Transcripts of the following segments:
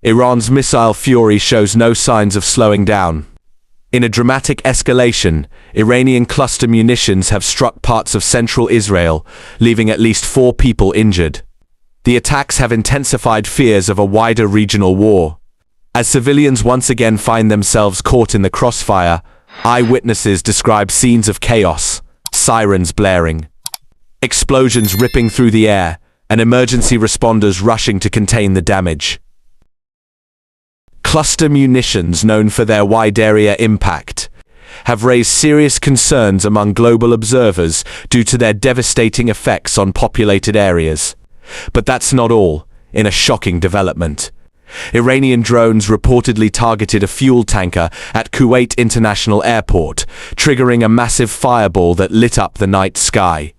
Iran's missile fury shows no signs of slowing down. In a dramatic escalation, Iranian cluster munitions have struck parts of central Israel, leaving at least 4 people injured. The attacks have intensified fears of a wider regional war. As civilians once again find themselves caught in the crossfire, eyewitnesses describe scenes of chaos, sirens blaring, explosions ripping through the air, and emergency responders rushing to contain the damage. Cluster munitions, known for their wide-area impact, have raised serious concerns among global observers due to their devastating effects on populated areas. But that's not all. In a shocking development, Iranian drones reportedly targeted a fuel tanker at Kuwait International Airport, triggering a massive fireball that lit up the night sky.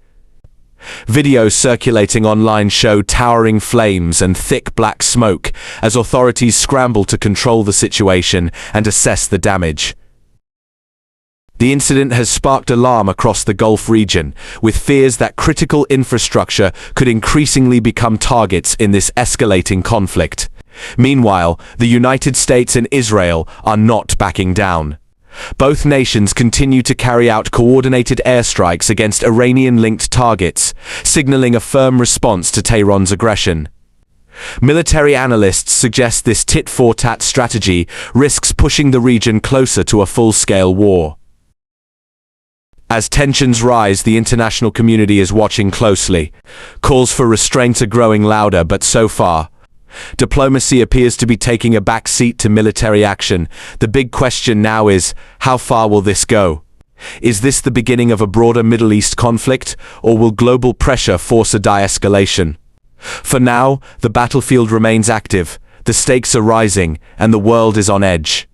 Videos circulating online show towering flames and thick black smoke as authorities scramble to control the situation and assess the damage. The incident has sparked alarm across the Gulf region, with fears that critical infrastructure could increasingly become targets in this escalating conflict. Meanwhile, the United States and Israel are not backing down. Both nations continue to carry out coordinated airstrikes against Iranian-linked targets, signaling a firm response to Tehran's aggression. Military analysts suggest this tit-for-tat strategy risks pushing the region closer to a full-scale war. As tensions rise, the international community is watching closely. Calls for restraint are growing louder, but so far, diplomacy appears to be taking a back seat to military action. The big question now is, how far will this go? Is this the beginning of a broader Middle East conflict, or will global pressure force a de-escalation? For now, the battlefield remains active, the stakes are rising, and the world is on edge.